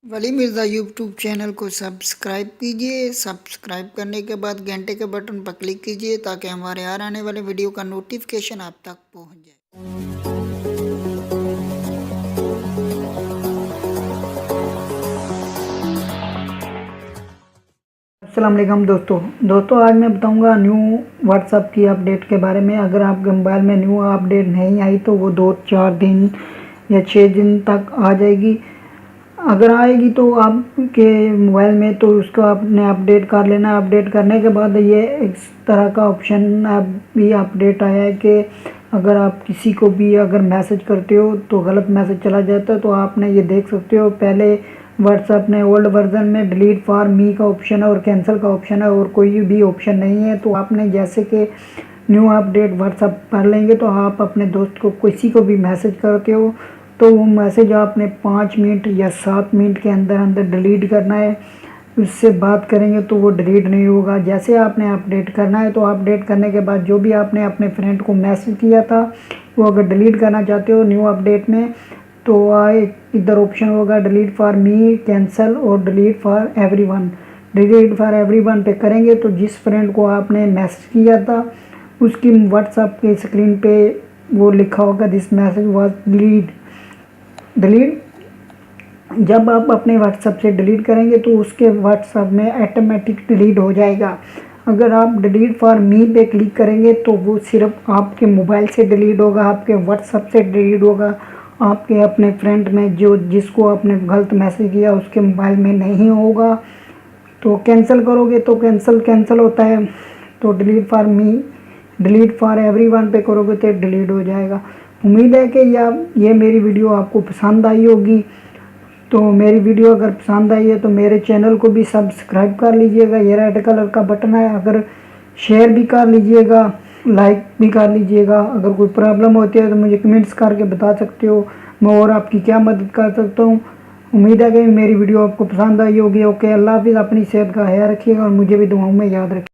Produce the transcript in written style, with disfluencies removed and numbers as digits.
वली Mirza YouTube channel को subscribe कीजिए। Subscribe करने के बाद घंटे के बटन पर क्लिक कीजिए ताकि हमारे हर आने वाले वीडियो का नोटिफिकेशन आप तक पहुंच जाए। अस्सलाम वालेकुम दोस्तों आज मैं बताऊंगा न्यू व्हाट्सएप की अपडेट के बारे में। अगर आपके मोबाइल में न्यू अपडेट नहीं आई तो वो 2-4 दिन या 6 दिन तक आ जाएगी। अगर आएगी तो आपके मोबाइल में तो उसको आपने अपडेट कर लेना। अपडेट करने के बाद ये इस तरह का ऑप्शन भी अपडेट आया है कि अगर आप किसी को भी अगर मैसेज करते हो तो गलत मैसेज चला जाता है तो आपने ये देख सकते हो। पहले व्हाट्सएप ने ओल्ड वर्जन में डिलीट फॉर मी का ऑप्शन है और कैंसिल का ऑप्शन है और कोई भी ऑप्शन नहीं है। तो आपने जैसे कि न्यू अपडेट व्हाट्सएप कर लेंगे तो आप अपने दोस्त को किसी को भी मैसेज करते हो तो वो मैसेज आपने 5 मिनट या 7 मिनट के अंदर अंदर डिलीट करना है। उससे बात करेंगे तो वो डिलीट नहीं होगा। जैसे आपने अपडेट करना है तो अपडेट करने के बाद जो भी आपने अपने फ्रेंड को मैसेज किया था वो अगर डिलीट करना चाहते हो न्यू अपडेट में तो इधर ऑप्शन होगा डिलीट फॉर मी, कैंसिल और delete for everyone. Delete for everyone पे करेंगे तो जिस फ्रेंड को आपने मैसेज किया था उसकी व्हाट्सएप के स्क्रीन पे वो लिखा होगा दिस मैसेज वाज डिलीट। जब आप अपने व्हाट्सएप से डिलीट करेंगे तो उसके व्हाट्सएप में ऑटोमेटिक डिलीट हो जाएगा। अगर आप डिलीट फॉर मी पे क्लिक करेंगे तो वो सिर्फ आपके मोबाइल से डिलीट होगा, आपके व्हाट्सएप से डिलीट होगा, आपके अपने फ्रेंड में जो जिसको आपने गलत मैसेज किया उसके मोबाइल में नहीं होगा। तो कैंसिल करोगे तो कैंसिल होता है। तो delete for me, delete for everyone पे करोगे तो डिलीट हो जाएगा। उम्मीद है कि ये मेरी वीडियो आपको पसंद आई होगी। तो मेरी वीडियो अगर पसंद आई है तो मेरे चैनल को भी सब्सक्राइब कर लीजिएगा, ये रेड कलर का बटन है। अगर शेयर भी कर लीजिएगा, लाइक भी कर लीजिएगा। अगर कोई प्रॉब्लम होती है तो मुझे कमेंट्स करके बता सकते हो, मैं और आपकी क्या मदद कर सकता हूँ। उम्मीद है कि मेरी वीडियो आपको पसंद आई होगी। ओके, अल्लाह हाफिज़। अपनी सेहत का ख्याल रखिएगा और मुझे भी दुआओं में याद रखिएगा।